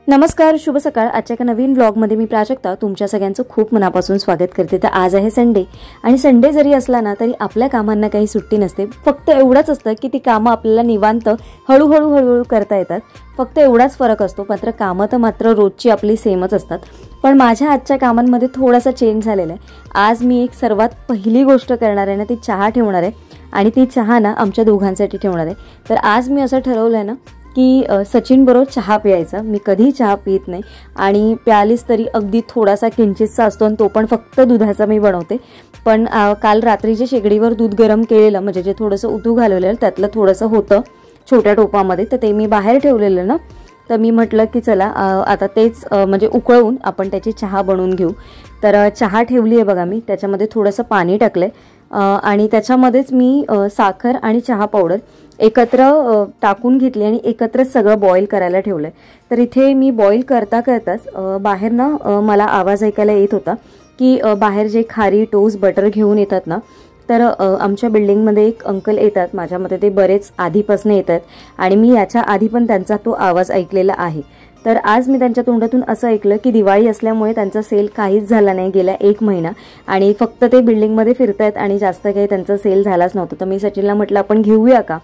नमस्कार, शुभ सकाळ। आजच्या एका नवीन व्लॉगमध्ये मी प्राजक्ता तुमच्या सगळ्यांचं खूप मनापासून स्वागत करते। तर आज आहे संडे आणि संडे जरी असला ना तरी आपल्या कामांना काही सुट्टी नसते। फक्त एवढंच असतं की ती कामं आपल्याला निवांत हळूहळू करता येतात। फक्त एवढाच फरक असतो। कामं तर मात्र रोजची आपली सेमच असतात। पण माझ्या आजच्या कामांमध्ये थोडासा चेंज झालेला आहे। आज मी एक सर्वात पहिली गोष्ट करणार आहे ना ती चहा ठेवणार आहे आणि ती चहा ना आमच्या दोघांसाठी ठेवणार आहे। तर आज मी असं ठरवलं आहे ना की सचिन बरोबर चहा प्यायचा। मी कधी चहा पित नाही आणि प्यालीस तरी अगदी थोडासा किंचितसा असतो आणि तो पण फक्त दुधाचा मी बनवते। पण काल रात्री जे शेगडीवर दूध गरम केलेलं म्हणजे जे थोडंसं उतू घालवलेलं त्यातलं थोडंसं होतं छोट्या टोपामध्ये, तर ते मी बाहेर ठेवलेलं ना। तर मी म्हटलं की चला आता तेच म्हणजे उकळवून आपण त्याची चहा बनवून घेऊ। तर चहा ठेवली आहे बघा मी, त्याच्यामध्ये थोडंसं पाणी टाकलंय आणि त्याच्यामध्येच मी साखर आणि चहा पावडर एकत्र टाकून घेतली आणि एकत्रच सगळं बॉईल करायला ठेवलंय। तर इथे मी बॉईल करताच बाहेर ना मला आवाज ऐकायला येत होता की बाहेर जे खारी टोस्ट बटर घेऊन येतात ना, तर आमच्या बिल्डिंगमध्ये एक अंकल येतात, माझ्या मते ते बरेच आधीपासून येतात आणि मी याच्या आधी पण त्यांचा तो आवाज ऐकलेला आहे। तर आज मी त्यांच्या तोंडातून असं ऐकलं की दिवाळी असल्यामुळे त्यांचा सेल काहीच झाला नाही गेल्या 1 महिना आणि फक्त ते बिल्डिंगमध्ये फिरतायत आणि जास्त काही त्यांचा सेल झालाच नव्हता। तर मी सचिनला म्हटलं आपण घेऊया का?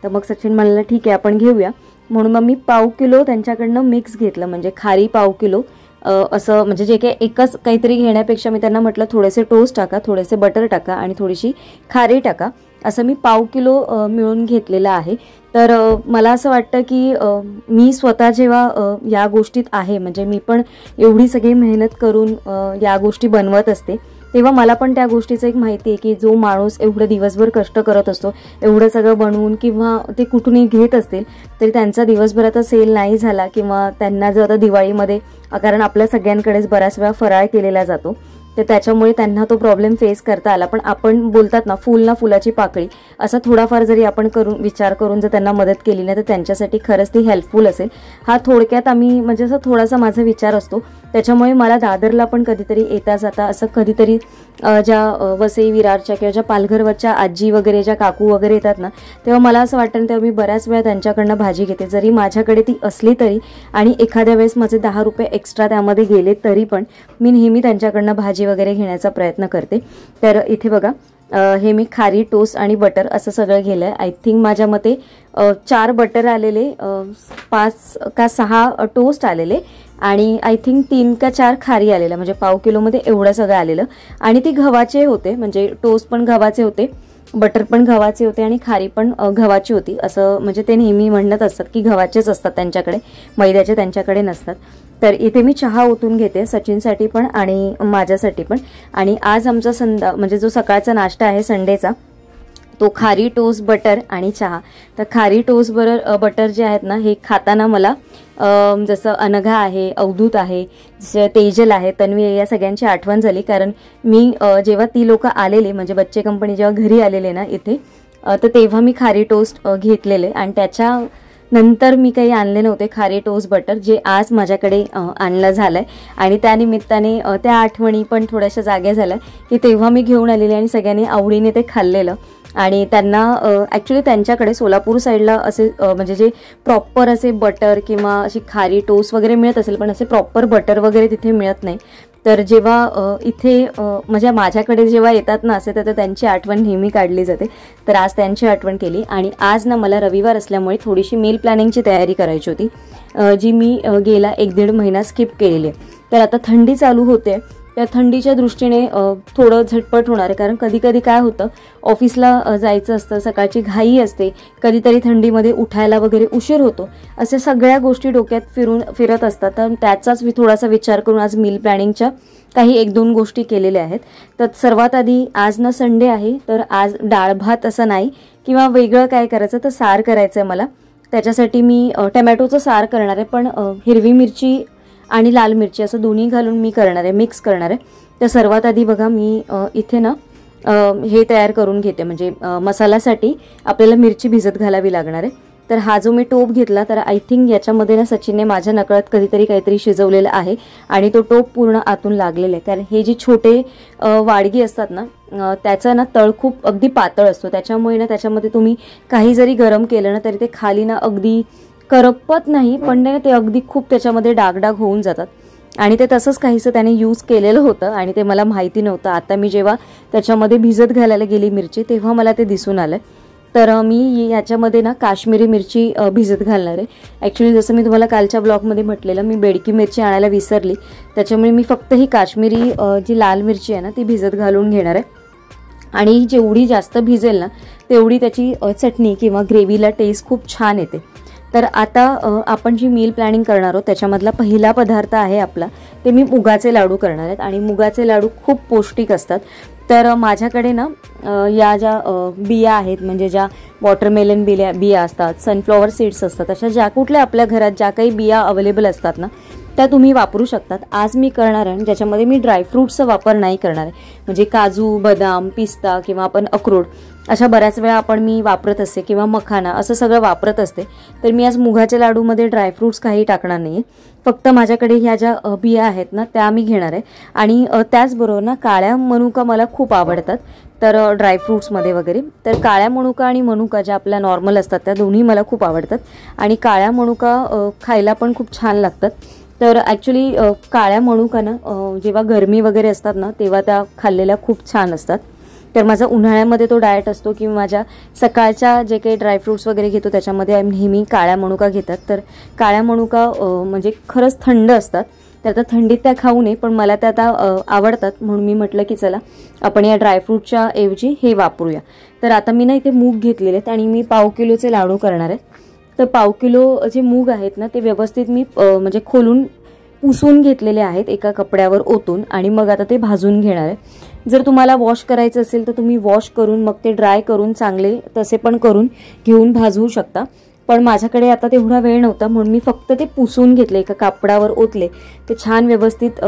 तर मग सचिन म्हणाला ठीक आहे आपण घेऊया। म्हणून मग मी पाव किलो त्यांच्याकडनं मिक्स घेतलं, म्हणजे खारी पाव किलो असं, म्हणजे जे काही एकच काहीतरी घेण्यापेक्षा मी त्यांना म्हटलं थोडेसे टोस्ट टाका, थोडेसे बटर टाका आणि थोडीशी खारी टाका, असं मी पाव किलो मिळून घेतलेलं आहे। तर मला असं वाटतं की मी स्वतः जेव्हा या गोष्टीत आहे, म्हणजे मी पण एवढी सगळी मेहनत करून या गोष्टी बनवत असते, तेव्हा मला पण त्या गोष्टीचं एक माहिती आहे की जो माणूस एवढं दिवसभर कष्ट करत असतो, एवढं सगळं बनवून किंवा ते कुठूनही घेत असतील तरी त्यांचा दिवसभराचा सेल नाही झाला किंवा त्यांना जर आता दिवाळीमध्ये, कारण आपल्या सगळ्यांकडेच बऱ्याच वेळा फराळ केलेला जातो, तर त्याच्यामुळे त्यांना तो प्रॉब्लेम फेस करता आला। पण आपण बोलतात ना फूल ना फुलाची पाकळी, असा थोडाफार जरी आपण विचार करून जर त्यांना मदत केली ना तर त्यांच्यासाठी खरंच ती हेल्पफुल असेल। हा थोडक्यात आम्ही म्हणजे असं थोडासा माझा विचार असतो। त्याच्यामुळे मला दादरला पण कधीतरी येता जाता असं कधीतरी ज्या वसई विरारच्या किंवा ज्या पालघरवरच्या आजी वगैरे ज्या काकू वगैरे येतात ना, तेव्हा मला असं वाटतं तेव्हा मी बऱ्याच वेळा त्यांच्याकडनं भाजी घेते, जरी माझ्याकडे ती असली तरी, आणि एखाद्या वेळेस माझे 10 रुपये एक्स्ट्रा त्यामध्ये गेले तरी पण मी नेहमी त्यांच्याकडनं भाजी वगैरे घेण्याचा प्रयत्न करते। तर इथे बघा हे मी खारी टोस्ट आणि बटर असं सगळं गेलंय। आय थिंक माझ्या मते 4 बटर आलेले, 5 का 6 टोस्ट आलेले आणि आय थिंक 3 का 4 खारी आलेलं, म्हणजे पाव किलोमध्ये एवढं सगळं आलेलं। आणि ती गव्हाचे होते, म्हणजे टोस्ट पण गव्हाचे होते, बटर पण गव्हाचे होते आणि खारी पण गव्हाची होती। असं म्हणजे ते नेहमी म्हणत असतात की गव्हाचेच असतात त्यांच्याकडे, मैद्याचे त्यांच्याकडे नसतात। तर इथे मी चहा ओतून घेते सचिनसाठी पण आणि माझ्यासाठी पण। आणि आज आमचा म्हणजे जो सकाळचा नाश्ता आहे संडेचा तो खारी टोस्ट बटर आणि चहा। तर खारी टोस्ट बटर जे आहेत ना, हे खाताना मला जसं अनघा आहे, अवधूत आहे, तेजल आहे, तन्वी आहे, या सगळ्यांची आठवण झाली। कारण मी जेव्हा ती लोक आलेले, म्हणजे बच्चे कंपनी जेव्हा घरी आलेले ना इथे, तर तेव्हा मी खारी टोस्ट घेतलेले आणि त्याच्या नंतर मी काही आणले नव्हते खारी टोस्ट बटर, जे आज माझ्याकडे आणलं झालंय। आणि त्या निमित्ताने त्या आठवणी पण थोड्याशा जाग्या झाल्या की तेव्हा मी घेऊन आलेले आणि सगळ्यांनी आवडीने ते खाल्लेलं। आणि त्यांना ॲक्च्युली त्यांच्याकडे सोलापूर साईडला असे म्हणजे जे प्रॉपर असे बटर किंवा अशी खारी टोस्ट वगैरे मिळत असेल, पण असे प्रॉपर बटर वगैरे तिथे मिळत नाही। तर जेव्हा इथे म्हणजे माझ्याकडे जेव्हा येतात ना असे, तर त्यांची आठवण नेहमी काढली जाते। तर आज त्यांची आठवण केली आणि आज ना मला रविवार असल्यामुळे थोडीशी मील प्लॅनिंगची तयारी करायची होती, जी मी गेला 1-1.5 महिना स्किप केलेली आहे। तर आता थंडी चालू होते, त्या थंडीच्या दृष्टीने थोडं झटपट होणार आहे, कारण कधी कधी काय होतं ऑफिसला जायचं असतं, सकाळची घाई असते, कधीतरी थंडीमध्ये उठायला वगैरे उशीर होतो, अशा सगळ्या गोष्टी डोक्यात फिरत असतात। तर त्याचाच मी थोडासा विचार करून आज मील प्लॅनिंगच्या काही 1-2 गोष्टी केलेल्या आहेत। तर सर्वात आधी आज ना संडे आहे, तर आज डाळ भात असं नाही किंवा वेगळं काय करायचं, तर सार करायचं आहे मला। त्याच्यासाठी मी टमॅटोचं सार करणार आहे, पण हिरवी मिरची आणि लाल मिरची असं दोन्ही घालून मी करणार आहे, मिक्स करणार आहे। तर सर्वात आधी बघा मी इथे ना हे तयार करून घेते, म्हणजे मसाल्यासाठी आपल्याला मिरची भिजत घालावी लागणार आहे। तर हा जो मी टोप घेतला, तर आय थिंक याच्यामध्ये ना सचिनने माझ्या नकळत कधीतरी काहीतरी शिजवलेलं आहे आणि तो टोप पूर्ण आतून लागलेला आहे। कारण हे जे छोटे वाडगी असतात ना, त्याचा ना तळ खूप अगदी पातळ असतो, त्याच्यामुळे ना त्याच्यामध्ये तुम्ही काही जरी गरम केलं ना तरी ते खाली ना अगदी करपत नाही, पण ते अगदी खूप त्याच्यामध्ये डाग होऊन जातात. आणि ते तसंच काहीसं त्याने यूज केलेलं होतं आणि ते मला माहिती नव्हतं. आता मी जेव्हा त्याच्यामध्ये भिजत घालायला गेली मिरची, तेव्हा मला ते दिसून आलं. तर मी याच्यामध्ये ना काश्मीरी मिरची भिजत घालणार आहे. ॲक्च्युली जसं मी तुम्हाला कालच्या ब्लॉगमध्ये म्हटलेलं, मी बेडकी मिरची आणायला विसरली, त्याच्यामुळे मी फक्त ही काश्मीरी जी लाल मिरची आहे ना ती भिजत घालून घेणार आहे. आणि जेवढी जास्त भिजेल ना तेवढी त्याची चटणी किंवा ग्रेव्हीला टेस्ट खूप छान येते. तर आता आपण जी मील प्लॅनिंग करणार आहोत त्याच्यामधला पहिला पदार्थ आहे आपला, ते मी मुगाचे लाडू करणार आहेत. आणि मुगाचे लाडू खूप पौष्टिक असतात. तर माझ्याकडे ना या ज्या बिया आहेत, म्हणजे ज्या वॉटरमेलन बिया असतात, सनफ्लॉवर सीड्स असतात, अशा ज्या कुठल्या आपल्या घरात ज्या काही बिया अवेलेबल असतात ना त्या तुम्ही वापरू शकतात. आज मी करणार आहे ज्याच्यामध्ये मी ड्रायफ्रूट्सचा वापर नाही करणार आहे. म्हणजे काजू, बदाम, पिस्ता किंवा आपण अक्रोड अशा बऱ्याच वेळा मी वापरत असते, किंवा मखाना, असं सगळं वापरत असते. तर मी आज मुगाच्या लाडूमध्ये ड्रायफ्रूट्स काही टाकणार नाही. फक्त माझ्याकडे ह्या ज्या बिया आहेत ना त्या मी घेणार आहे. आणि त्याचबरोबर ना काळ्या मनुका मला खूप आवडतात तर ड्रायफ्रूट्समध्ये वगैरे. तर काळ्या मनुका आणि मनुका ज्या आपल्या नॉर्मल असतात त्या दोन्ही मला खूप आवडतात. आणि काळ्या मनुका खायला पण खूप छान लागतात. तर ॲक्च्युली काळ्या मनुकानं जेव्हा गरमी वगैरे असतात ना तेव्हा त्या खाल्लेल्या खूप छान असतात. तर माझा उन्हाळ्यामध्ये तो डाएट असतो की माझ्या सकाळच्या जे काही ड्रायफ्रूट्स वगैरे घेतो त्याच्यामध्ये नेहमी काळ्या मनुका घेतात. तर काळ्या मनुका म्हणजे खरंच थंड असतात. तर आता थंडीत त्या खाऊ नये, पण मला त्या आता आवडतात, म्हणून मी म्हटलं की चला आपण या ड्रायफ्रूटच्या ऐवजी हे वापरूया. तर आता मी ना इथे मूग घेतलेले आहेत आणि मी 1/2 किलोचे लाडू करणार आहे. तर 1/2 किलो जे मूग आहेत ना ते व्यवस्थित मी म्हणजे खोलून पुसून घेतलेले आहेत एका कपड्यावर ओतून, आणि मग आता ते भाजून घेणार आहे. जर तुम्हाला वॉश करायचं असेल तर तुम्ही वॉश करून मग ते ड्राय करून चांगले तसे पण करून घेऊन भाजवू शकता. पण माझ्याकडे आता तेवढा वेळ नव्हता, म्हणून मी फक्त ते पुसून घेतले, एका कापडावर ओतले, ते छान व्यवस्थित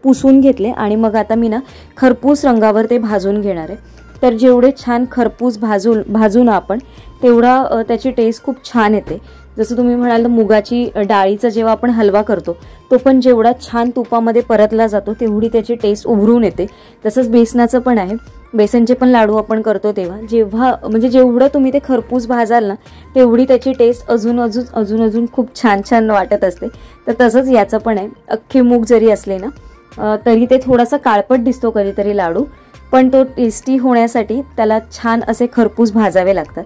पुसून घेतले. आणि मग आता मी ना खरपूस रंगावर ते भाजून घेणार आहे. तर जेवढे छान खरपूस भाजून आपण तेवढा त्याची टेस्ट खूप छान येते. जसं तुम्ही म्हणाल तर मुगाची डाळीचा जेव्हा आपण हलवा करतो तो पण जेवढा छान तुपामध्ये परतला जातो तेवढी त्याची टेस्ट उभरून येते. तसंच बेसनाचं पण आहे. बेसनचे पण लाडू आपण करतो तेव्हा म्हणजे जेवढं तुम्ही ते खरपूस भाजाल ना तेवढी त्याची टेस्ट अजून खूप छान वाटत असते. तर तसंच याचं पण आहे. अख्खे मूग जरी असले ना तरी ते थोडासा काळपट दिसतो कधीतरी लाडू, पण तो टेस्टी होण्यासाठी त्याला छान असे खरपूस भाजावे लागतात.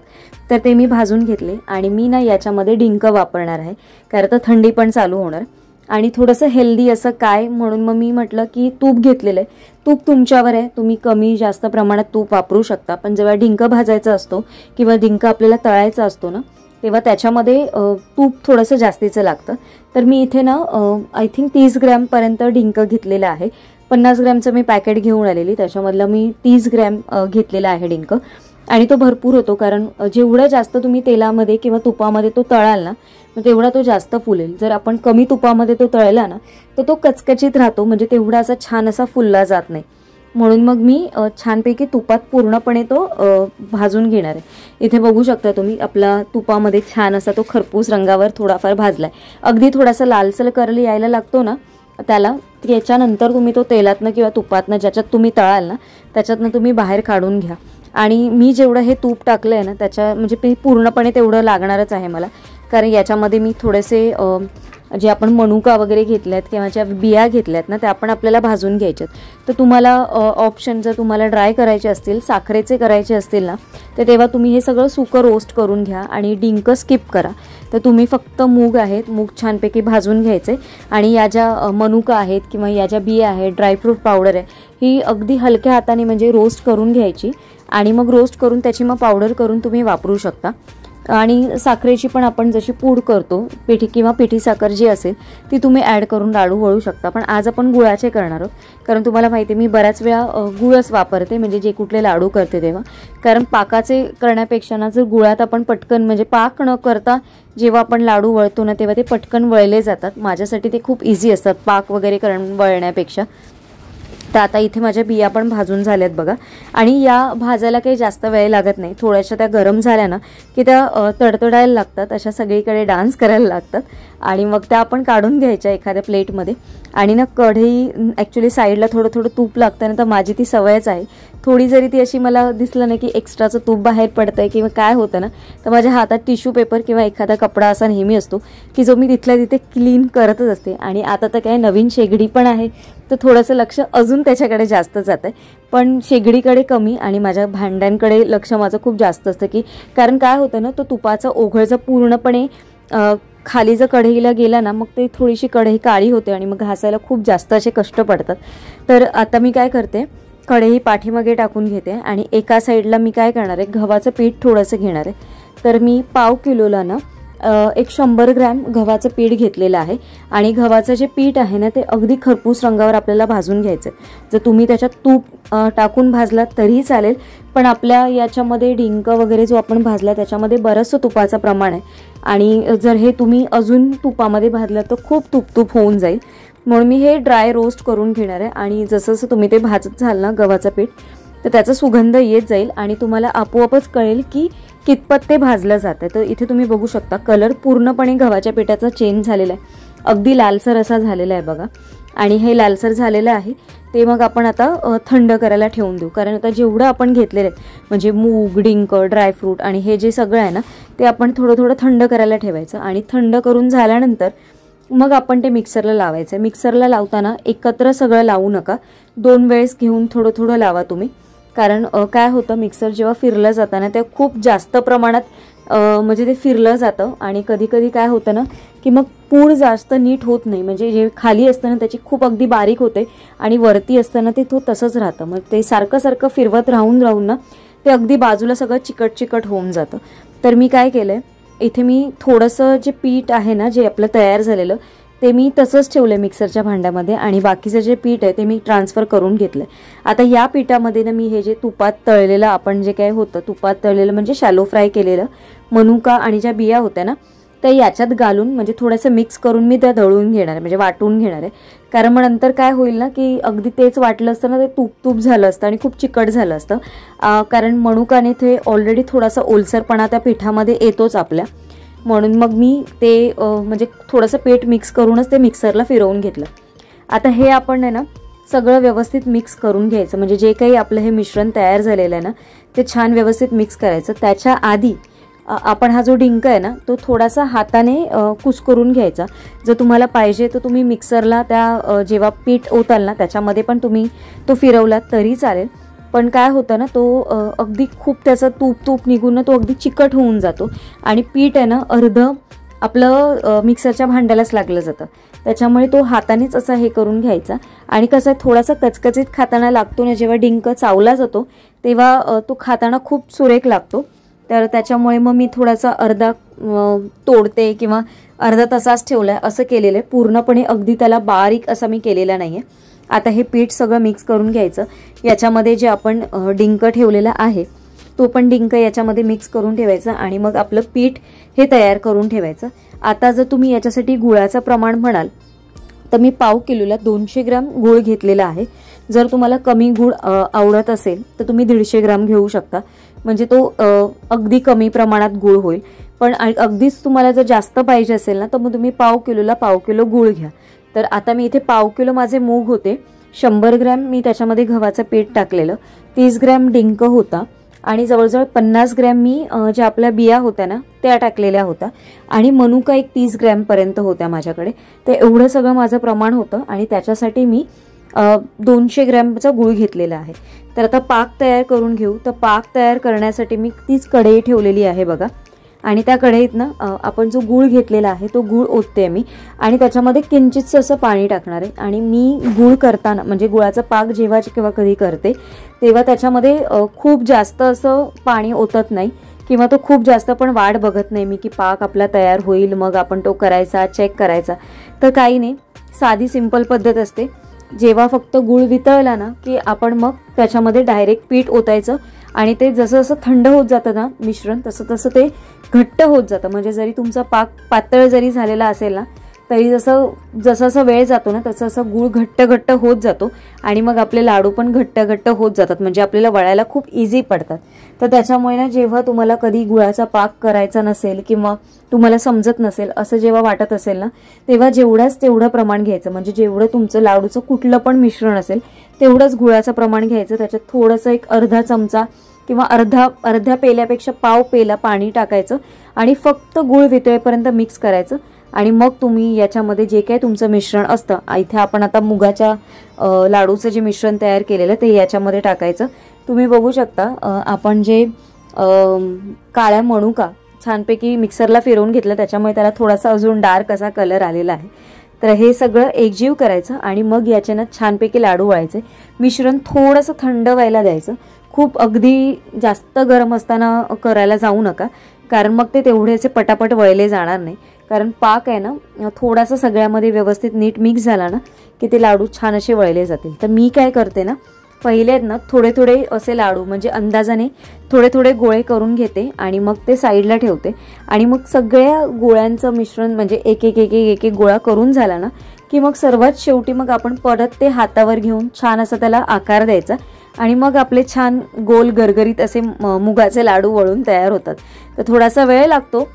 तर ते मी भाजून घेतले. आणि मी ना याच्यामध्ये डिंक वापरणार आहे, कारण तर थंडी पण चालू होणार आणि थोडंसं हेल्दी असं काय, म्हणून मग मी म्हटलं की तूप घेतलेलं आहे. तूप तुमच्यावर आहे, तुम्ही कमी जास्त प्रमाणात तूप वापरू शकता. पण जेव्हा डिंक भाजायचा असतो किंवा डिंक आपल्याला तळायचा असतो ना तेव्हा त्याच्यामध्ये तूप थोडंसं जास्तीचं लागतं. तर मी इथे ना आय थिंक 30 ग्रॅमपर्यंत डिंक घेतलेलं आहे. 50 ग्रॅमचं मी पॅकेट घेऊन आलेली, त्याच्यामधलं मी 30 ग्रॅम घेतलेला आहे डिंक. आणि तो भरपूर होतो, कारण जेवढं जास्त तुम्ही तेलामध्ये किंवा तुपामध्ये तो तळाल ना तेवढा तो जास्त फुलेल. जर आपण कमी तुपामध्ये तो तळला ना तर तो कचकचीत राहतो, म्हणजे तेवढा असा छान असा फुलला जात नाही. म्हणून मग मी छानपैकी तुपात पूर्णपणे तो भाजून घेणार आहे. इथे बघू शकता तुम्ही आपला तुपामध्ये छान असा तो खरपूस रंगावर थोडाफार भाजलाय. अगदी थोडासा लालसर कलर यायला लागतो ना त्याला, याच्यानंतर तुम्ही तो तेलातनं किंवा तुपातनं ज्याच्यात तुम्ही तळाल ना त्याच्यातनं तुम्ही बाहेर काढून घ्या. आणि मी जेवढं हे तूप टाकलं आहे ना त्याच्या म्हणजे पूर्णपणे तेवढं लागणारच आहे मला, कारण याच्यामध्ये मी थोडेसे जे आपण मनुका वगैरे घेतल्यात किंवा ज्या बिया घेतल्यात ना त्या आपण आपल्याला भाजून घ्यायच्यात. तर तुम्हाला ऑप्शन जर तुम्हाला ड्राय करायचे असतील, साखरेचे करायचे असतील ना तर तेव्हा तुम्ही हे सगळं सुकं रोस्ट करून घ्या आणि डिंक स्किप करा. तर तुम्ही फक्त मूग आहेत, मूग छानपैकी भाजून घ्यायचे. आणि या ज्या मनुका आहेत किंवा या ज्या बिया आहेत, ड्रायफ्रूट पावडर आहे, ही अगदी हलक्या हाताने म्हणजे रोस्ट करून घ्यायची. आणि मग रोस्ट करून त्याची मग पावडर करून तुम्ही वापरू शकता. आणि साखरेची पण आपण जशी पूड करतो, पिठी साखर जी असेल ती तुम्ही ॲड करून लाडू वळू शकता. पण आज आपण गुळाचे करणार आहोत, कारण तुम्हाला माहिती आहे मी बऱ्याच वेळा गुळच वापरते, म्हणजे जे कुठले लाडू करते तेव्हा. कारण पाकाचे करण्यापेक्षा ना जर गुळात आपण पटकन म्हणजे पाक न करता जेव्हा आपण लाडू वळतो ना तेव्हा ते पटकन वळले जातात. माझ्यासाठी ते खूप इझी असतात पाक वगैरे वळण्यापेक्षा. तर आता इथे माझ्या बिया पण भाजून झाल्यात बघा. आणि या भाजायला काही जास्त वेळ लागत नाही, थोड्याशा त्या गरम झाल्या ना की त्या तडतडायला लागतात, अशा सगळीकडे डान्स करायला लागतात. आणि मग त्या आपण काढून घ्यायच्या एखाद्या प्लेटमध्ये. आणि ना कढई ॲक्च्युली साईडला थोडं थोडं तूप लागतं ना, तर माझी ती सवयच आहे. थोडी जरी ती अशी मला दिसलं ना की एक्स्ट्राचं तूप बाहेर पडतं आहे किंवा काय होतं ना, तर माझ्या हातात टिश्यू पेपर किंवा एखादा कपडा असा नेहमी असतो की जो मी तिथल्या तिथे क्लीन करतच असते. आणि आता तर काय नवीन शेगडी पण आहे, तर थोडंसं लक्ष अजून त्याच्याकडे जास्त जातं आहे. पण शेगडीकडे कमी आणि माझ्या भांड्यांकडे लक्ष माझं खूप जास्त असतं, की कारण काय होतं ना, तो तुपाचा ओघळ जर पूर्णपणे खाली जर कढईला गेला ना, मग ते थोडीशी कढई काळी होते आणि मग घासायला खूप जास्त असे कष्ट पडतात. तर आता मी काय करते, कढई पाठीमागे टाकून घेते आणि एका साईडला मी काय करणार आहे, गव्हाचं पीठ थोडंसं घेणार आहे. तर मी पाव किलोला ना एक 100 ग्रॅम गव्हाचं पीठ घेतलेलं आहे. आणि गव्हाचं जे पीठ आहे ना, ते अगदी खरपूस रंगावर आपल्याला भाजून घ्यायचं. जर तुम्ही त्याच्यात तूप टाकून भाजलात तरीही चालेल, पण आपल्या याच्यामध्ये डिंक वगैरे जो आपण भाजला त्याच्यामध्ये बरंचसं तुपाचं प्रमाण आहे. आणि जर हे तुम्ही अजून तुपामध्ये भाजलं तर खूप तूप होऊन जाईल. म्हणून मी हे ड्राय रोस्ट करून घेणार आहे. आणि जसं जसं तुम्ही ते भाजत जाल ना गव्हाचं पीठ, तर त्याचा सुगंध येत जाईल आणि तुम्हाला आपोआपच कळेल की कितपत ते भाजलं जातं. तर इथे तुम्ही बघू शकता कलर पूर्णपणे गव्हाच्या पिठाचा चेंज झालेला आहे, अगदी लालसर असा झालेला आहे बघा. आणि हे लालसर झालेलं आहे ते मग आपण आता थंड करायला ठेवून देऊ. कारण आता जेवढं आपण घेतलेलं आहे म्हणजे मूग, डिंक, ड्रायफ्रूट आणि हे जे सगळं आहे ना, ते आपण थोडं थोडं थंड करायला ठेवायचं. आणि थंड करून झाल्यानंतर मग आपण ते मिक्सरला लावायचं. मिक्सरला लावताना एकत्र सगळं लावू नका, 2 वेळेस घेऊन थोडं थोडं लावा तुम्ही. कारण काय होतं, मिक्सर जेव्हा फिरलं जातं ना, ते खूप जास्त प्रमाणात म्हणजे ते फिरलं जातं. आणि कधी कधी काय होतं ना की मग पूड जास्त नीट होत नाही. म्हणजे जे खाली असतं ना त्याची खूप अगदी बारीक होते आणि वरती असताना ते तसंच राहतं. मग ते सारखं सारखं फिरवत राहून ना ते अगदी बाजूला सगळं चिकट होऊन जातं. तर मी काय केलं आहे, इथे मी थोडंसं जे पीठ आहे ना, जे आपलं तयार झालेलं, ते मी तसंच ठेवलं मिक्सरच्या भांड्यामध्ये. आणि बाकीचं जे पीठ आहे ते मी ट्रान्सफर करून घेतलं. आता या पिठामध्ये ना मी हे जे तुपात तळलेलं आपण जे काय होतं तुपात तळलेलं म्हणजे शॅलो फ्राय केलेलं मनुका आणि ज्या बिया होत्या ना, त्या याच्यात घालून म्हणजे थोडंसं मिक्स करून मी त्या दळून घेणार आहे, म्हणजे वाटून घेणार आहे. कारण मग नंतर काय होईल ना की अगदी तेच वाटलं असतं ना, ते तूप झालं असतं आणि खूप चिकट झालं असतं. कारण मनुकाने ते ऑलरेडी थोडासा ओलसरपणा त्या पिठामध्ये येतोच आपल्या. म्हणून मग मी ते म्हणजे थोडंसं पीठ मिक्स करूनच ते मिक्सरला फिरवून घेतलं. आता हे आपण आहे ना सगळं व्यवस्थित मिक्स करून घ्यायचं. म्हणजे जे काही आपलं हे मिश्रण तयार झालेलं आहे ना, ते छान व्यवस्थित मिक्स करायचं. त्याच्या आधी आपण हा जो डिंक आहे ना, तो थोडासा हाताने कुस्करून घ्यायचा. जर तुम्हाला पाहिजे तर तुम्ही मिक्सरला त्या जेव्हा पीठ ओताल ना त्याच्यामध्ये पण तुम्ही तो फिरवलात तरी चालेल. पण काय होतं ना, तो अगदी खूप त्याचं तूप निघून ना तो अगदी चिकट होऊन जातो. आणि पीठ आहे ना अर्धं आपलं मिक्सरच्या भांड्यालाच लागलं जातं. त्याच्यामुळे तो हातानेच असा हे करून घ्यायचा. आणि कसं थोडासा कचकचीत खाताना लागतो ना, जेव्हा डिंक चावला जातो तेव्हा तो खाताना खूप सुरेख लागतो. तर त्याच्यामुळे मग मी थोडासा अर्धा तोडते किंवा अर्धा तसाच ठेवला आहे, असं केलेलं आहे. पूर्णपणे अगदी त्याला बारीक असा मी केलेला नाही आहे. आता हे पीठ सगळं मिक्स करून घ्यायचं. याच्यामध्ये जे आपण डिंक ठेवलेला आहे तो पण डिंक याच्यामध्ये मिक्स करून ठेवायचा. आणि मग आपलं पीठ हे तयार करून ठेवायचं. आता जर तुम्ही याच्यासाठी गुळाचं प्रमाण म्हणाल तर मी पाव किलोला 200 ग्रॅम गूळ घेतलेला आहे. जर तुम्हाला कमी गूळ आवडत असेल तर तुम्ही 150 ग्रॅम घेऊ शकता, म्हणजे तो अगदी कमी प्रमाणात गूळ होईल. पण अगदीच तुम्हाला जर जास्त पाहिजे असेल ना तर मग तुम्ही पाव किलोला पाव किलो गूळ घ्या. तर आता मी इथे पाव किलो माझे मूग होते, 100 ग्रॅम मी त्याच्यामध्ये गव्हाचं पीठ टाकलेलं, 30 ग्रॅम डिंक होता आणि जवळजवळ 50 ग्रॅम मी ज्या आपल्या बिया होत्या ना त्या टाकलेल्या होत्या. आणि मनुका एक 30 ग्रॅमपर्यंत होत्या माझ्याकडे. ते एवढं सगळं माझं प्रमाण होतं आणि त्याच्यासाठी मी 200 ग्रॅमचा गूळ घेतलेला आहे. तर आता पाक तयार करून घेऊ. तर पाक तयार करण्यासाठी मी तीच कढई ठेवलेली आहे बघा. आणि त्या कढईत ना आपण जो गूळ घेतलेला आहे तो गूळ ओतते मी आणि त्याच्यामध्ये किंचितसं असं पाणी टाकणार आहे. आणि मी गूळ करताना म्हणजे गुळाचा पाक जेव्हा किंवा कधी करते तेव्हा त्याच्यामध्ये खूप जास्त असं पाणी ओतत नाही किंवा तो खूप जास्त पण वाट बघत नाही मी की पाक आपला तयार होईल मग आपण तो करायचा चेक करायचा. तर काही नाही, साधी सिंपल पद्धत असते. जेव्हा फक्त गूळ वितळला ना की आपण मग त्याच्यामध्ये डायरेक्ट पीठ ओतायचं आणि ते जसं जसं थंड होत जातं ना मिश्रण तसं तसं ते घट्ट होत जातं. म्हणजे जरी तुमचा पाक पातळ जरी झालेला असेल ना तरी जसं जसं वेळ जातो ना तसं असं गूळ घट्ट घट्ट होत जातो आणि मग आपले लाडू पण घट्ट घट्ट होत जातात, म्हणजे आपल्याला वळायला खूप इझी पडतात. तर त्याच्यामुळे ना जेव्हा तुम्हाला कधी गुळाचा पाक करायचा नसेल किंवा तुम्हाला समजत नसेल असं जेव्हा वाटत असेल ना, तेव्हा तेवढं प्रमाण घ्यायचं. म्हणजे जेवढं तुमचं लाडूचं कुठलं पण मिश्रण असेल तेवढंच गुळाचं प्रमाण घ्यायचं. त्याच्यात थोडंसं एक अर्धा चमचा किंवा अर्ध्या पेल्यापेक्षा पाव पेला पाणी टाकायचं आणि फक्त गुळ वितळेपर्यंत मिक्स करायचं. आणि मग तुम्ही याच्यामध्ये जे काही तुमचं मिश्रण असतं, इथे आपण आता मुगाच्या लाडूचं जे मिश्रण तयार केलेलं ते याच्यामध्ये टाकायचं. तुम्ही बघू शकता आपण जे काळ्या मनुका छानपैकी मिक्सरला फिरवून घेतलं, त्याच्यामुळे त्याला थोडासा अजून डार्क असा कलर आलेला आहे. तर हे सगळं एकजीव करायचं आणि मग याच्यानं छानपैकी लाडू वळायचे. मिश्रण थोडंसं थंड व्हायला द्यायचं. खूप अगदी जास्त गरम असताना करायला जाऊ नका, कारण मग ते तेवढेचे पटापट वळले जाणार नाही. कारण पाक आहे ना थोडासा सगळ्यामध्ये व्यवस्थित नीट मिक्स झाला ना की ते लाडू छान असे वळले जातील. तर मी काय करते ना, पहिले ना थोडे थोडे असे लाडू म्हणजे अंदाजाने थोडे थोडे गोळे करून घेते आणि मग ते साईडला ठेवते. आणि मग सगळ्या गोळ्यांचं मिश्रण म्हणजे एक एक एक एक एक गोळा करून झाला ना की मग सर्वात शेवटी मग आपण परत ते हातावर घेऊन छान असा त्याला आकार द्यायचा आणि मग आपले छान गोल गरगरीत असे मुगाचे लाडू वळून तयार होतात. तर थोडासा वेळ लागतो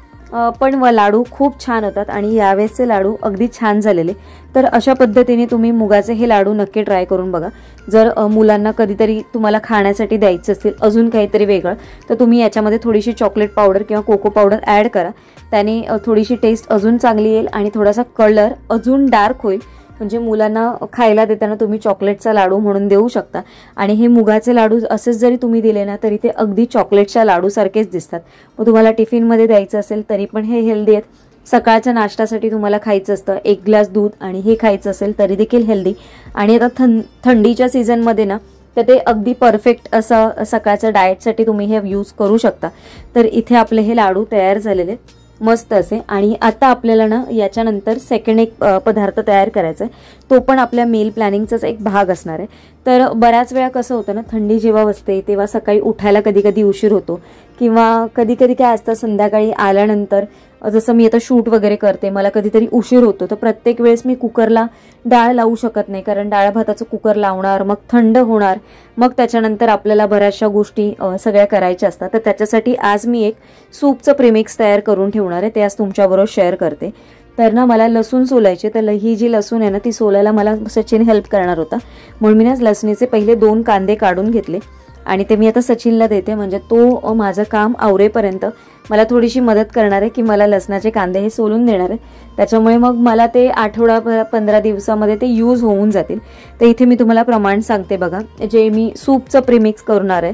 पण लाडू खूप छान होतात आणि यावेळेसचे लाडू अगदी छान झालेले. तर अशा पद्धतीने तुम्ही मुगाचे हे लाडू नक्की ट्राय करून बघा. जर मुलांना कधीतरी तुम्हाला खाण्यासाठी द्यायचं असतील अजून काहीतरी वेगळं, तर तुम्ही याच्यामध्ये थोडीशी चॉकलेट पावडर किंवा कोको पावडर ॲड करा. त्याने थोडीशी टेस्ट अजून चांगली येईल आणि थोडासा कलर अजून डार्क होईल. म्हणजे मुलांना खायला देताना तुम्ही चॉकलेटचा लाडू म्हणून देऊ शकता. आणि हे मुगाचे लाडू असेच जरी तुम्ही दिले ना तरी ते अगदी चॉकलेटच्या लाडूसारखेच दिसतात. मग तुम्हाला टिफिनमध्ये द्यायचं असेल तरी पण हे हेल्दी आहेत. सकाळच्या नाश्त्यासाठी तुम्हाला खायचं असतं 1 ग्लास दूध आणि हे खायचं असेल तरी देखील हेल्दी. आणि आता थंडीच्या सीझनमध्ये ना तर ते अगदी परफेक्ट असं सकाळच्या डाएटसाठी तुम्ही हे यूज करू शकता. तर इथे आपले हे लाडू तयार झालेले मस्त असे. आणि आता आपल्याला ना याच्यानंतर सेकंड एक पदार्थ तयार करायचा आहे, तो पण आपल्या मील प्लॅनिंगचाच एक भाग असणार आहे. तर बऱ्याच वेळा कसं होतं ना, थंडी जेव्हा बसते तेव्हा सकाळी उठायला कधी कधी उशीर होतो किंवा कधी कधी काय असतं संध्याकाळी आल्यानंतर जसं मी आता शूट वगैरे करते मला कधीतरी उशीर होतो. तर प्रत्येक वेळेस मी कुकरला डाळ लावू शकत नाही, कारण डाळ भाताचं कुकर लावणार मग थंड होणार, मग त्याच्यानंतर आपल्याला बऱ्याचशा गोष्टी सगळ्या करायच्या असतात. तर त्याच्यासाठी आज मी एक सूपचं प्रीमिक्स तयार करून ठेवणार आहे, ते आज तुमच्याबरोबर शेअर करते. तर ना मला लसूण सोलायचे, तर ही जी लसूण आहे ना ती सोलायला मला सचिन हेल्प करणार होता, म्हणून मी ना लसणीचे पहिले 2 कांदे काढून घेतले आणि ते मी आता सचिनला देते. म्हणजे तो माझं काम आवरेपर्यंत मला थोडीशी मदत करणार आहे की मला लसणाचे कांदे हे सोलून देणार आहे. त्याच्यामुळे मग मला ते आठवडा 15 दिवसामध्ये ते यूज होऊन जातील. तर इथे मी तुम्हाला प्रमाण सांगते बघा, जे मी सूपचं प्रीमिक्स करणार आहे.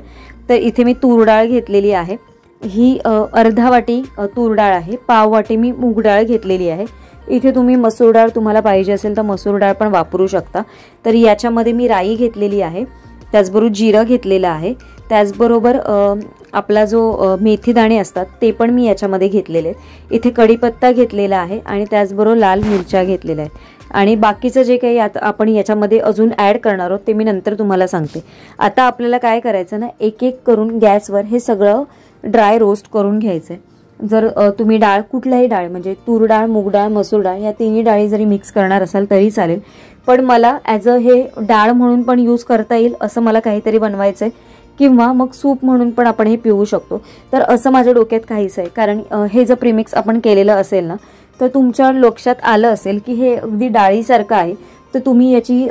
तर इथे मी तूर डाळ घेतलेली आहे, ही अर्धा वाटी तूर डाळ आहे, पाव वाटी मी मूग डाळ घेतलेली आहे. इथे तुम्ही मसूर डाळ तुम्हाला पाहिजे असेल तर मसूर डाळ पण वापरू शकता. तर याच्यामध्ये मी राई घेतलेली आहे, त्याचबरोबर जिरं घेतलेलं आहे, त्याचबरोबर आपला जो मेथी दाणे असतात ते पण मी याच्यामध्ये घेतलेले आहेत. इथे कढीपत्ता घेतलेला आहे आणि त्याचबरोबर लाल मिरच्या घेतलेल्या आहेत. आणि बाकीचं जे काही आता आपण याच्यामध्ये अजून ॲड करणार आहोत ते मी नंतर तुम्हाला सांगते. आता आपल्याला काय करायचं ना, एक एक करून गॅसवर हे सगळं ड्राय रोस्ट करून घ्यायचं आहे. जर तुम्ही डाळ कुठल्याही डाळ म्हणजे तूर डाळ, मूग डाळ, मसूर डाळ या तिन्ही डाळी जरी मिक्स करणार असाल तरी चालेल, पण मला ॲज हे डाळ म्हणून पण यूज करता येईल असं मला काहीतरी बनवायचं आहे, किंवा मग सूप म्हणून पण आपण हे पिऊ शकतो. तर असं माझ्या डोक्यात काहीच आहे, कारण हे जर प्रीमिक्स आपण केलेलं असेल ना तर तुमच्या लक्षात आलं असेल की हे अगदी डाळीसारखं आहे, तर तुम्ही याची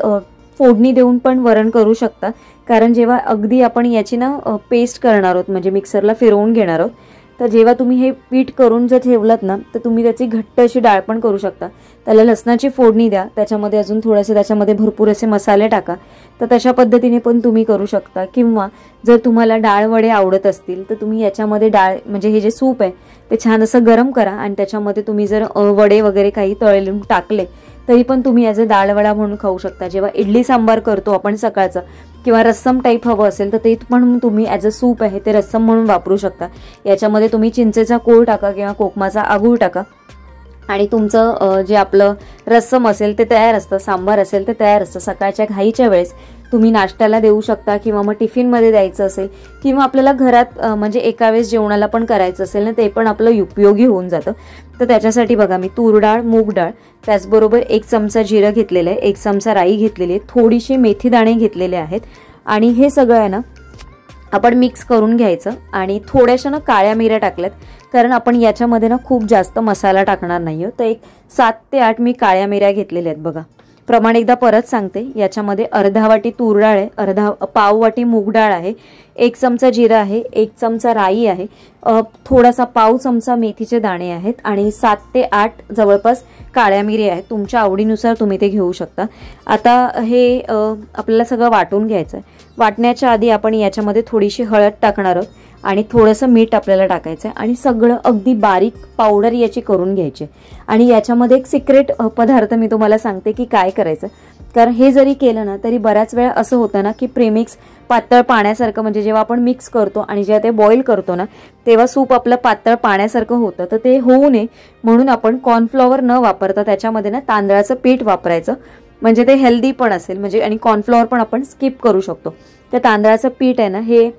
फोडणी देऊन पण वरण करू शकता. कारण जेव्हा अगदी आपण याची ना पेस्ट करणार आहोत म्हणजे मिक्सरला फिरवून घेणार आहोत, तर जेव्हा तुम्ही हे पीठ करून जर ठेवलात ना तर तुम्ही त्याची घट्ट अशी डाळ पण करू शकता. त्याला लसणाची फोडणी द्या, त्याच्यामध्ये अजून थोडेसे त्याच्यामध्ये भरपूर असे मसाले टाका, तर तशा पद्धतीने पण तुम्ही करू शकता. किंवा जर तुम्हाला डाळ वडे आवडत असतील तर तुम्ही याच्यामध्ये डाळ म्हणजे हे जे सूप आहे ते छान असं गरम करा आणि त्याच्यामध्ये तुम्ही जर वडे वगैरे काही तळून टाकले तरी पण तुम्ही याचे डाळ वडा म्हणून खाऊ शकता. जेव्हा इडली सांबार करतो आपण सकाळचं किंवा रस्सम टाईप हवं असेल तर ते पण तुम्ही ॲज अ सूप आहे ते रस्सम म्हणून वापरू शकता. याच्यामध्ये तुम्ही चिंचेचा कोळ टाका किंवा कोकमाचा आगूळ टाका आणि तुमचं जे आपलं रस्सम असेल ते तयार असतं, सांबार असेल ते तयार असतं. सकाळच्या घाईच्या वेळेस तुम्ही नाश्त्याला देऊ शकता किंवा मग टिफिनमध्ये द्यायचं असेल किंवा आपल्याला घरात म्हणजे एका वेळेस जेवणाला पण करायचं असेल ना, ते पण आपलं उपयोगी होऊन जातं. तर त्याच्यासाठी बघा मी तूर डाळ, मूग डाळ, त्याचबरोबर 1 चमचा जिरं घेतलेलं आहे, 1 चमचा राई घेतलेली आहे, थोडीशी मेथी दाणे घेतलेले आहेत आणि हे सगळं आहे ना आपण मिक्स करून घ्यायचं. आणि थोड्याशा ना काळ्या मिऱ्या टाकल्यात, कारण आपण याच्यामध्ये ना खूप जास्त मसाला टाकणार नाही. तर एक 7 ते 8 मी काळ्या मिऱ्या घेतलेल्या आहेत. बघा प्रमाण एकदा परत सांगते, याच्यामध्ये अर्धा वाटी तूर डाळ आहे, पाव वाटी मूग डाळ आहे, 1 चमचा जिरं आहे, 1 चमचा राई आहे, थोडासा पाव चमचा मेथीचे दाणे आहेत आणि 7 ते 8 जवळपास काळ्या मिरी आहेत. तुमच्या आवडीनुसार तुम्ही ते घेऊ शकता. आता हे आपल्याला सगळं वाटून घ्यायचं आहे. वाटण्याच्या आधी आपण याच्यामध्ये थोडीशी हळद टाकणार आहोत आणि थोडंसं मीठ आपल्याला टाकायचं आहे आणि सगळं अगदी बारीक पावडर याची करून घ्यायची. आणि याच्यामध्ये एक सिक्रेट पदार्थ मी तुम्हाला सांगते की काय करायचं, कारण हे जरी केलं ना तरी बऱ्याच वेळा असं होतं ना की प्रेमिक्स पातळ पाण्यासारखं, म्हणजे जेव्हा आपण मिक्स करतो आणि जेव्हा ते बॉईल करतो ना तेव्हा सूप आपलं पातळ पाण्यासारखं होतं. तर ते होऊ नये म्हणून आपण कॉर्नफ्लॉवर न वापरता त्याच्यामध्ये ना तांदळाचं पीठ वापरायचं, म्हणजे ते हेल्दी पण असेल, म्हणजे आणि कॉर्नफ्लॉवर पण आपण स्किप करू शकतो. तर तांदळाचं पीठ आहे ना हे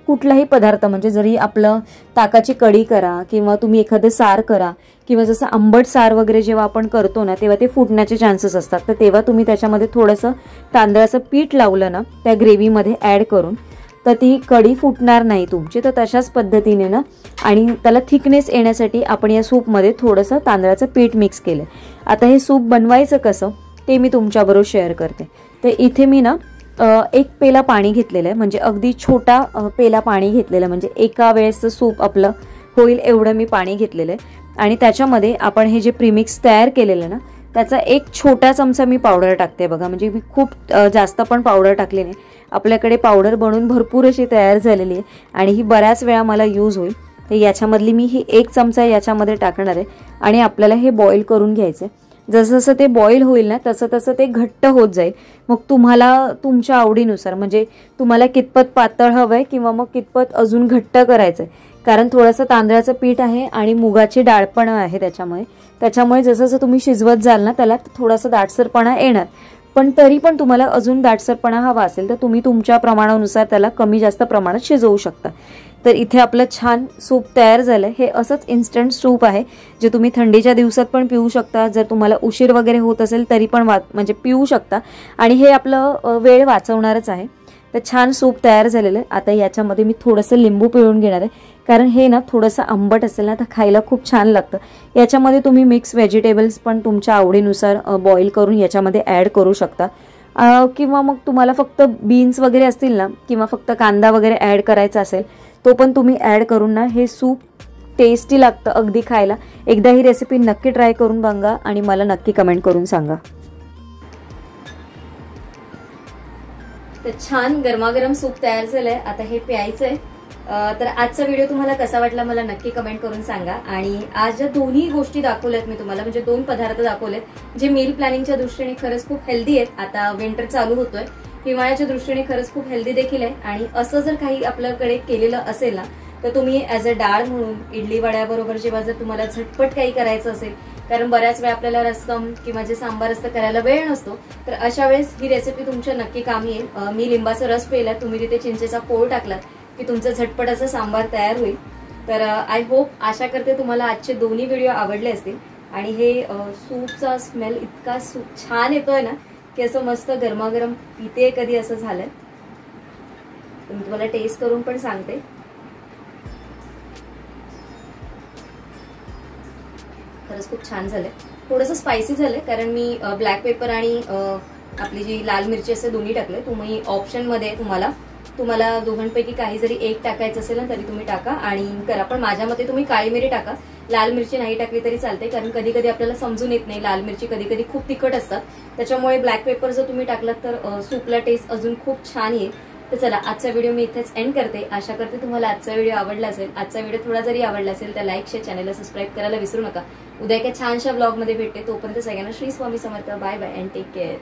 कुठलाही पदार्थ, म्हणजे जरी आपलं ताकाची कढी करा किंवा तुम्ही एखादं सार करा किंवा जसं आंबट सार वगैरे जेव्हा आपण करतो ना तेव्हा ते फुटण्याचे चान्सेस असतात. तर तेव्हा तुम्ही त्याच्यामध्ये थोडंसं तांदळाचं पीठ लावलं ना त्या ग्रेव्हीमध्ये ॲड करून, तर ती कढी फुटणार नाही तुमची. तर तशाच पद्धतीने ना आणि त्याला थिकनेस येण्यासाठी आपण या सूपमध्ये थोडंसं तांदळाचं पीठ मिक्स केलं. आता हे सूप बनवायचं कसं ते मी तुमच्याबरोबर शेअर करते. तर इथे मी ना 1 पेला पाणी घेतलेलं आहे, म्हणजे अगदी छोटा पेला पाणी घेतलेलं, म्हणजे एका वेळेसचं सूप आपलं होईल एवढं मी पाणी घेतलेलं आहे. आणि त्याच्यामध्ये आपण हे जे प्रीमिक्स तयार केलेलं ना त्याचा 1 छोटा चमचा मी पावडर टाकते. बघा म्हणजे मी खूप जास्त पण पावडर टाकली नाही, आपल्याकडे पावडर बनवून भरपूर अशी तयार झालेली आहे आणि ही बऱ्याच वेळा मला यूज होईल. तर याच्यामधली मी ही 1 चमचा याच्यामध्ये टाकणार आहे आणि आपल्याला हे बॉईल करून घ्यायचं आहे. जसं जसं ते बॉईल होईल ना तसं तसं ते घट्ट होत जाईल. मग तुम्हाला तुमच्या आवडीनुसार, म्हणजे तुम्हाला कितपत पातळ हवं आहे किंवा मग कितपत अजून घट्ट करायचं आहे, कारण थोडंसं तांदळाचं पीठ आहे आणि मुगाची डाळ पण आहे त्याच्यामुळे जसं जसं तुम्ही शिजवत जाल ना त्याला थोडासा दाटसरपणा येणार. पण तरी पण तुम्हाला अजून दाटसरपणा हवा असेल तर तुम्ही तुमच्या प्रमाणानुसार त्याला कमी जास्त प्रमाणात शिजवू शकता. तर इथे आपलं छान सूप तयार झालंय. हे असंच इन्स्टंट सूप आहे जे तुम्ही थंडीच्या दिवसात पण पिऊ शकता. जर तुम्हाला उशीर वगैरे होत असेल तरी पण म्हणजे पिऊ शकता आणि हे आपलं वेळ वाचवणारच आहे. तर छान सूप तयार झालेलं आहे. आता याच्यामध्ये मी थोडंसं लिंबू पिळून घेणार आहे, कारण हे ना थोडंसं आंबट असेल ना तर खायला खूप छान लागतं. याच्यामध्ये तुम्ही मिक्स व्हेजिटेबल्स पण तुमच्या आवडीनुसार बॉईल करून याच्यामध्ये ॲड करू शकता किंवा मग तुम्हाला फक्त बीन्स वगैरे असतील ना किंवा फक्त कांदा वगैरे ॲड करायचा असेल तो पण तुम्ही ॲड करून ना हे सूप टेस्टी लागतं अगदी खायला. एकदा ही रेसिपी नक्की ट्राय करून बघा आणि मला नक्की कमेंट करून सांगा. तर छान गरमागरम सूप तयार झालंय, आता हे प्यायचंय. तर आजचा व्हिडिओ तुम्हाला कसा वाटला मला नक्की कमेंट करून सांगा. आणि आज ज्या दोन्ही गोष्टी दाखवल्यात मी तुम्हाला, म्हणजे 2 पदार्थ दाखवलेत जे मील प्लॅनिंगच्या दृष्टीने खरंच खूप हेल्दी आहेत. आता विंटर चालू होतोय, हिवाळ्याच्या दृष्टीने खरंच खूप हेल्दी देखील आहे. आणि असं जर काही आपल्याकडे केलेलं असेल ना तर तुम्ही ॲज अ डाळ म्हणून इडली वड्याबरोबर जेव्हा जर तुम्हाला झटपट काही करायचं असेल, कारण बऱ्याच वेळा आपल्याला रस्सम किंवा जे सांबार असतं करायला वेळ नसतो, तर अशा वेळेस ही रेसिपी तुमच्या नक्की कामी येईल. मी लिंबाचा रस प्यायला, तुम्ही तिथे चिंचेचा कोळ टाकलात की तुमचं झटपट असं सांबार तयार होईल. तर आय होप, आशा करते तुम्हाला आजचे दोन्ही व्हिडिओ आवडले असतील. आणि हे सूपचा स्मेल इतका छान येतोय ना की असं मस्त गरमागरम पिते कधी असं झालंय. मी तुम्हाला टेस्ट करून पण सांगते. खरंच खूप छान झालंय. थोडंसं स्पायसी झालंय कारण मी ब्लॅक पेपर आणि आपली जी लाल मिरची असते दोन्ही टाकले. तुम्ही ऑप्शन मध्ये तुम्हाला दोघांपैकी काही जरी एक टाकायचं असेल ना तरी तुम्ही टाका आणि करा. पण माझ्या मते तुम्ही काळी मिरी टाका, लाल मिरची नाही टाकली तरी चालते, कारण कधी कधी आपल्याला समजून येत नाही. लाल मिरची कधी कधी खूप तिखट असतात, त्याच्यामुळे ब्लॅक पेपर जर तुम्ही टाकलात तर सूपला टेस्ट अजून खूप छान येईल. तर चला, आजचा व्हिडिओ मी इथेच एंड करते. आशा करते तुम्हाला आजचा व्हिडिओ आवडला असेल. आजचा व्हिडिओ थोडा जरी आवडला असेल तर लाईक, शेअर, चॅनलला सबस्क्राईब करायला विसरू नका. उद्या एका छानशा ब्लॉगमध्ये भेटते. तोपर्यंत सगळ्यांना Shri Swami Samarth. Bye bye and take care.